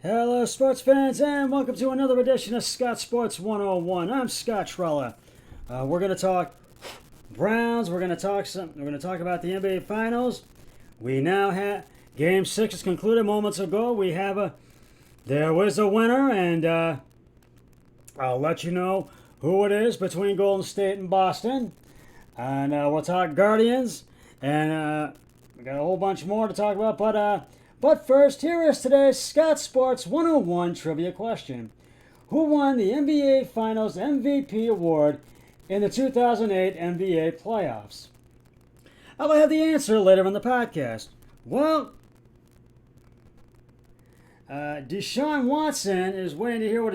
Hello, sports fans, and welcome to another edition of Scott Sports 101. I'm Scott Trella. We're going to talk Browns. We're going to talk about the NBA Finals. We now have Game 6 is concluded moments ago. There was a winner, and I'll let you know who it is between Golden State and Boston. And we'll talk Guardians, and we got a whole bunch more to talk about, But first, here is today's Scott Sports 101 trivia question. Who won the NBA Finals MVP award in the 2008 NBA playoffs? I'll have the answer later in the podcast. Well, Deshaun Watson is waiting to hear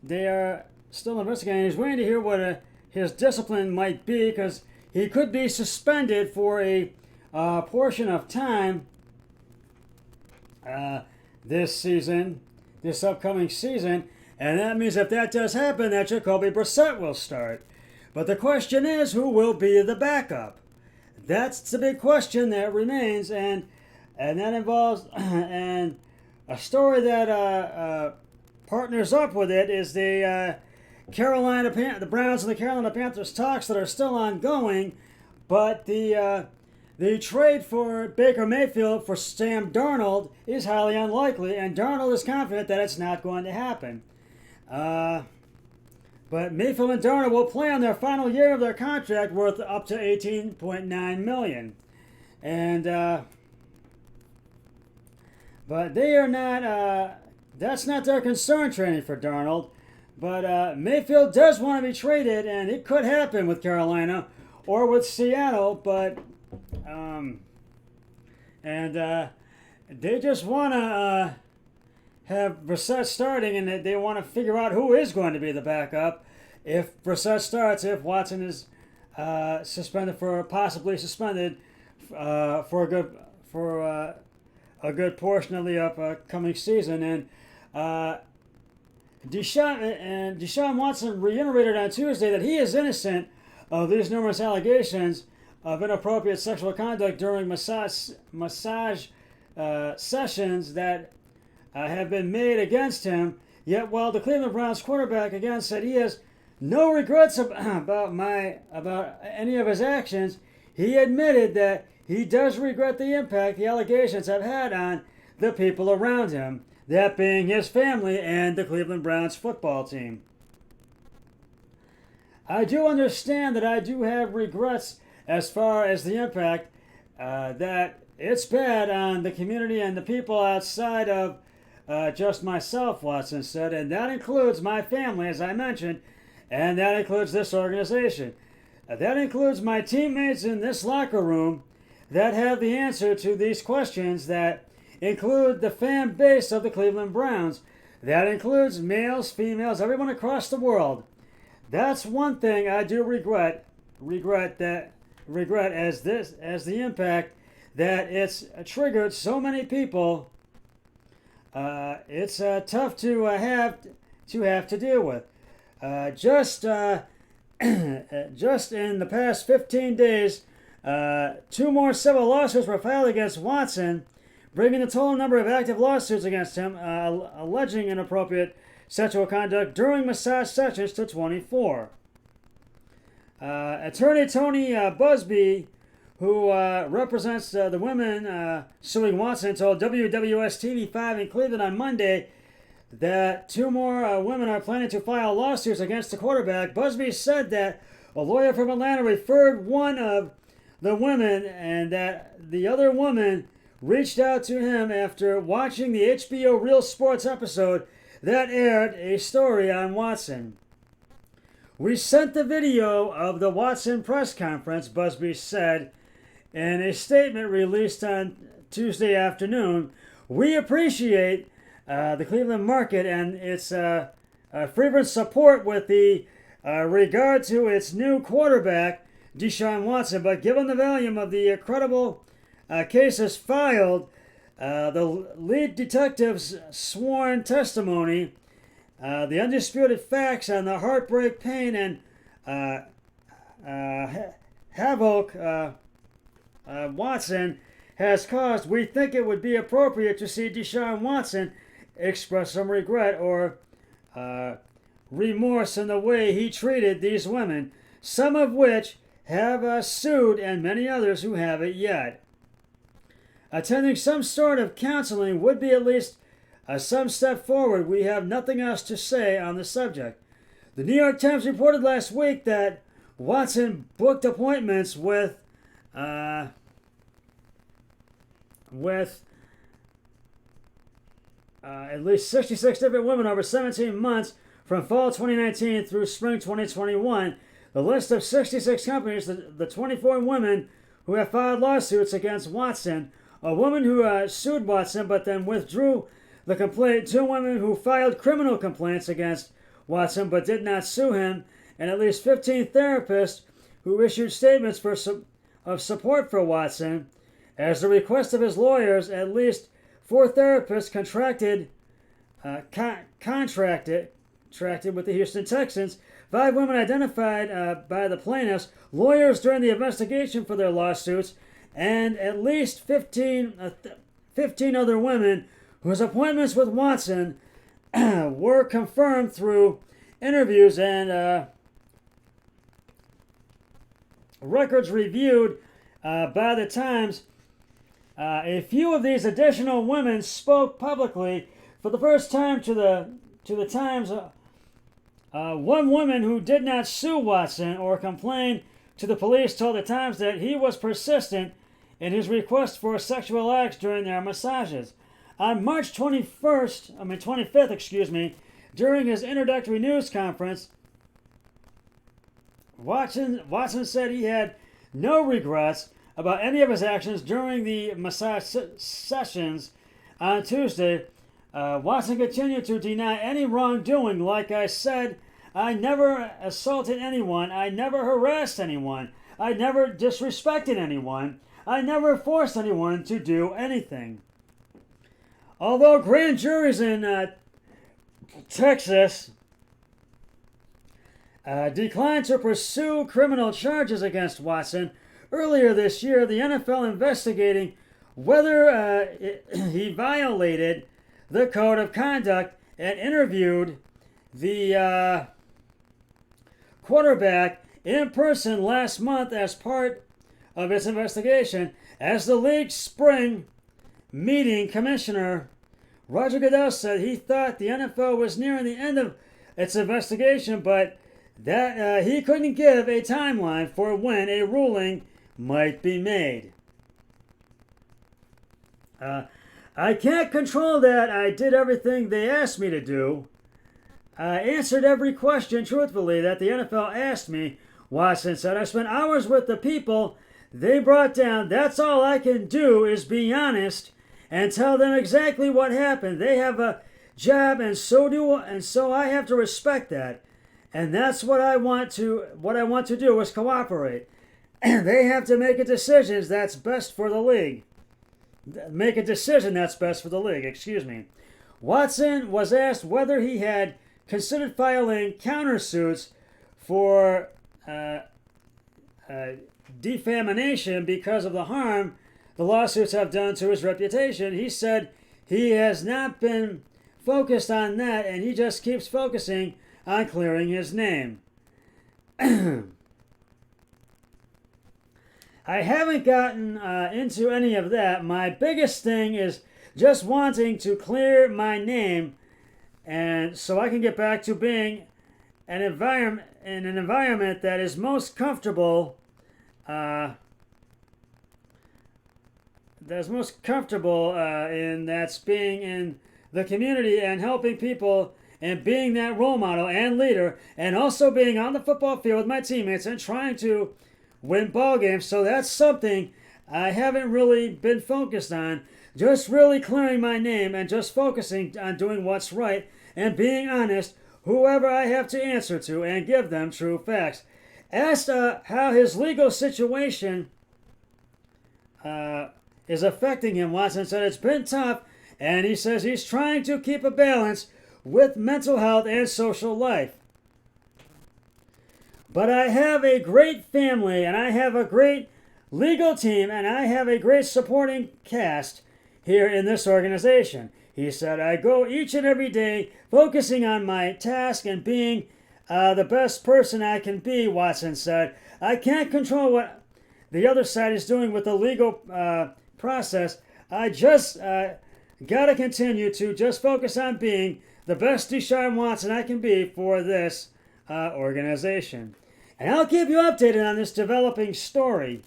they are still investigating. He's waiting to hear what his discipline might be because he could be suspended for a portion of time this upcoming season, and that means if that does happen, that Jacoby Brissett will start. But the question is, who will be the backup? That's the big question that remains, and that involves and a story that partners up with it is the Browns and the Carolina Panthers talks that are still ongoing, but the trade for Baker Mayfield for Sam Darnold is highly unlikely, and Darnold is confident that it's not going to happen. But Mayfield and Darnold will play on their final year of their contract worth up to $18.9 million. And, but they are not, that's not their concern trading for Darnold. But Mayfield does want to be traded, and it could happen with Carolina or with Seattle, but they just want to have Brissett starting, and they want to figure out who is going to be the backup if Brissett starts, if Watson is possibly suspended for a good portion of the upcoming season. And Deshaun Watson reiterated on Tuesday that he is innocent of these numerous allegations of inappropriate sexual conduct during massage sessions that have been made against him. Yet, while the Cleveland Browns quarterback again said he has no regrets about any of his actions, he admitted that he does regret the impact the allegations have had on the people around him, that being his family and the Cleveland Browns football team. I do understand that I do have regrets as far as the impact that it's bad on the community and the people outside of just myself, Watson said, and that includes my family, as I mentioned, and that includes this organization. That includes my teammates in this locker room that have the answer to these questions, that include the fan base of the Cleveland Browns. That includes males, females, everyone across the world. That's one thing I do regret as the impact that it's triggered so many people. It's tough to have to deal with. Just in the past 15 days, 2 more civil lawsuits were filed against Watson, bringing the total number of active lawsuits against him alleging inappropriate sexual conduct during massage sessions to 24. Attorney Tony Busby, who represents the women suing Watson, told WWS TV5 in Cleveland on Monday that 2 more women are planning to file lawsuits against the quarterback. Busby said that a lawyer from Atlanta referred one of the women, and that the other woman reached out to him after watching the HBO Real Sports episode that aired a story on Watson. "We sent the video of the Watson press conference," Busby said in a statement released on Tuesday afternoon. "We appreciate the Cleveland market and its fervent support with the regard to its new quarterback, Deshaun Watson, but given the volume of the credible cases filed, the lead detective's sworn testimony, the undisputed facts on the heartbreak, pain, and havoc Watson has caused, we think it would be appropriate to see Deshaun Watson expressed some regret or remorse in the way he treated these women, some of which have sued and many others who haven't yet. Attending some sort of counseling would be at least some step forward. We have nothing else to say on the subject. The New York Times reported last week that Watson booked appointments with at least 66 different women over 17 months from fall 2019 through spring 2021. The list of 66 companies, the 24 women who have filed lawsuits against Watson, a woman who sued Watson but then withdrew the complaint, 2 women who filed criminal complaints against Watson but did not sue him, and at least 15 therapists who issued statements of support for Watson. As the request of his lawyers, at least 4 therapists contracted with the Houston Texans. 5 women identified by the plaintiffs, lawyers during the investigation for their lawsuits, and at least 15 other women whose appointments with Watson were confirmed through interviews and records reviewed by the Times. A few of these additional women spoke publicly for the first time to the Times. One woman who did not sue Watson or complain to the police told the Times that he was persistent in his request for sexual acts during their massages. On March 25th, during his introductory news conference, Watson said he had no regrets about any of his actions during the massage sessions. On Tuesday, Watson continued to deny any wrongdoing. Like I said, I never assaulted anyone. I never harassed anyone. I never disrespected anyone. I never forced anyone to do anything. Although grand juries in Texas declined to pursue criminal charges against Watson, earlier this year, the NFL investigating whether he violated the code of conduct and interviewed the quarterback in person last month as part of its investigation. As the league's spring meeting, Commissioner Roger Goodell said he thought the NFL was nearing the end of its investigation, but that he couldn't give a timeline for when a ruling might be made. I can't control that. I did everything they asked me to do. I answered every question truthfully that the NFL asked me, Watson said. I spent hours with the people they brought down. That's all I can do is be honest and tell them exactly what happened. They have a job, and so I have to respect that. And that's what I want to do is cooperate. They have to make a decision that's best for the league. Watson was asked whether he had considered filing countersuits for defamation because of the harm the lawsuits have done to his reputation. He said he has not been focused on that, and he just keeps focusing on clearing his name. I haven't gotten into any of that. My biggest thing is just wanting to clear my name, and so I can get back to being in an environment that is most comfortable. That's most comfortable in that's being in the community and helping people and being that role model and leader, and also being on the football field with my teammates and trying to win ball games. So that's something I haven't really been focused on. Just really clearing my name and just focusing on doing what's right and being honest, whoever I have to answer to, and give them true facts. Asked how his legal situation is affecting him, Watson said it's been tough, and he says he's trying to keep a balance with mental health and social life. But I have a great family, and I have a great legal team, and I have a great supporting cast here in this organization. He said, I go each and every day focusing on my task and being the best person I can be, Watson said. I can't control what the other side is doing with the legal process. I just got to continue to just focus on being the best Deshaun Watson I can be for this organization. And I'll keep you updated on this developing story,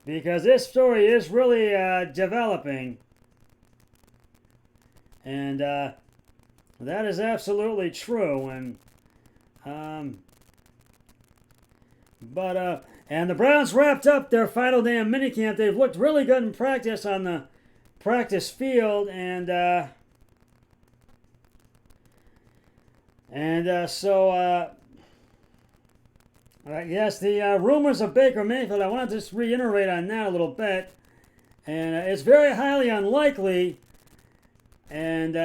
because this story is really developing. And that is absolutely true. And and the Browns wrapped up their final day of minicamp. They've looked really good in practice on the practice field, and yes, the rumors of Baker Mayfield, I want to just reiterate on that a little bit, and it's very highly unlikely, and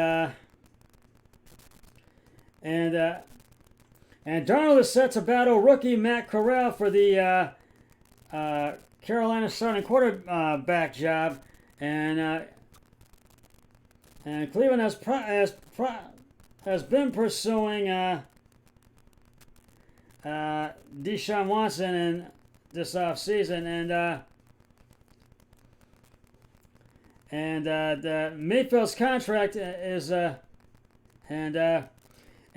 Darnold is set to battle rookie Matt Corral for the Carolina starting quarterback job, and Cleveland has been pursuing Deshaun Watson in this offseason, and the Mayfield's contract is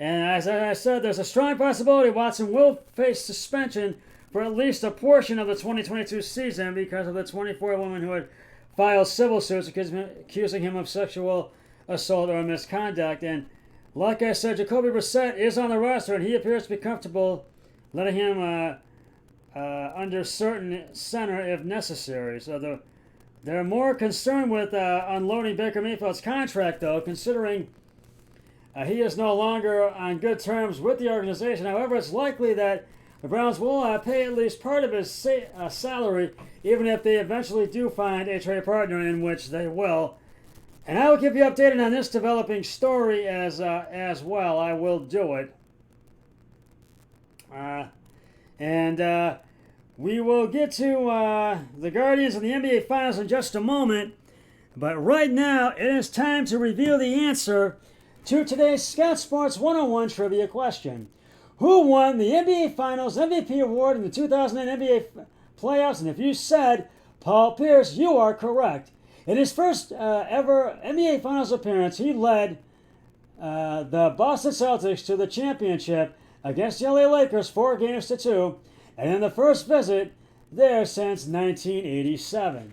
and as I said, there's a strong possibility Watson will face suspension for at least a portion of the 2022 season because of the 24 women who had filed civil suits accusing him of sexual assault or misconduct. And like I said, Jacoby Brissett is on the roster, and he appears to be comfortable letting him under certain center if necessary. So they're more concerned with unloading Baker Mayfield's contract, though, considering he is no longer on good terms with the organization. However, it's likely that the Browns will pay at least part of his salary, even if they eventually do find a trade partner, in which they will. And I will keep you updated on this developing story as well. I will do it. And we will get to the Guardians and the NBA Finals in just a moment. But right now, it is time to reveal the answer to today's Scout Sports 101 trivia question. Who won the NBA Finals MVP award in the 2009 NBA playoffs? And if you said Paul Pierce, you are correct. In his first ever NBA Finals appearance, he led the Boston Celtics to the championship against the LA Lakers 4-2, and in the first visit there since 1987.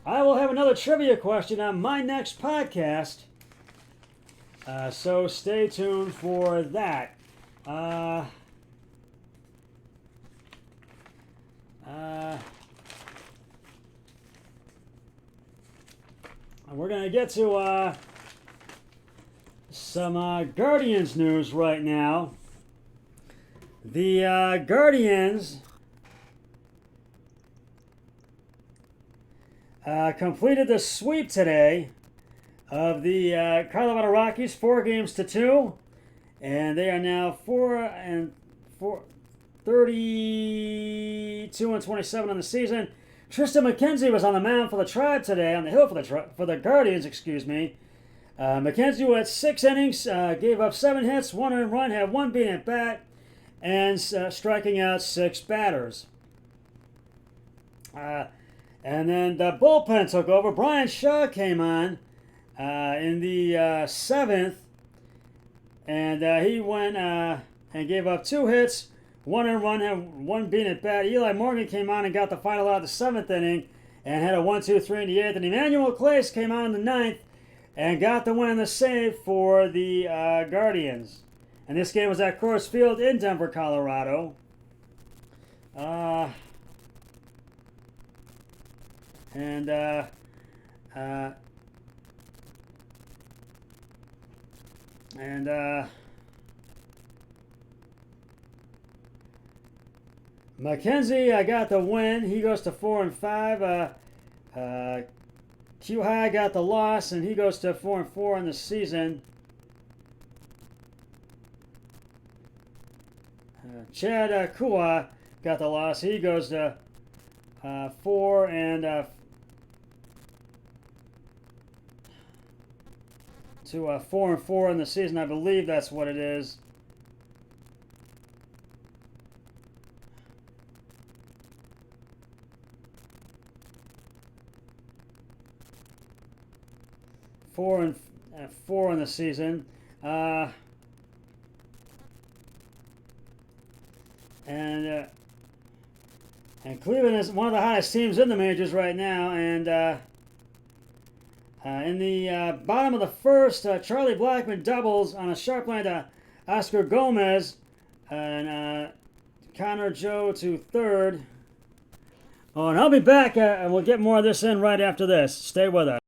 I will have another trivia question on my next podcast, so stay tuned for that. We're going to get to some Guardians news right now. The Guardians completed the sweep today of the Colorado Rockies, 4-2, and they are now 32-27 on the season. Tristan McKenzie was on the mound for the Tribe today, on the hill for the Guardians, excuse me. McKenzie went 6 innings, gave up 7 hits, 1 earned run, had 1 beat at bat, and striking out 6 batters. And then the bullpen took over. Brian Shaw came on in the 7th, and he went and gave up 2 hits, 1 earned run, had 1 beat at bat. Eli Morgan came on and got the final out of the 7th inning and had a 1-2-3 in the 8th. And Emmanuel Clace came on in the 9th and got the win and the save for the Guardians. And this game was at Coors Field in Denver, Colorado. McKenzie, I got the win. He goes to 4-5. Q High got the loss, and he goes to 4-4 in the season. Chad Kua got the loss. He goes to 4 and to 4-4 in the season. I believe that's what it is. Four and 4 in the season. And Cleveland is one of the hottest teams in the majors right now. And in the bottom of the first, Charlie Blackmon doubles on a sharp line to Oscar Gomez. And Connor Joe to third. Oh, and I'll be back, and we'll get more of this in right after this. Stay with us.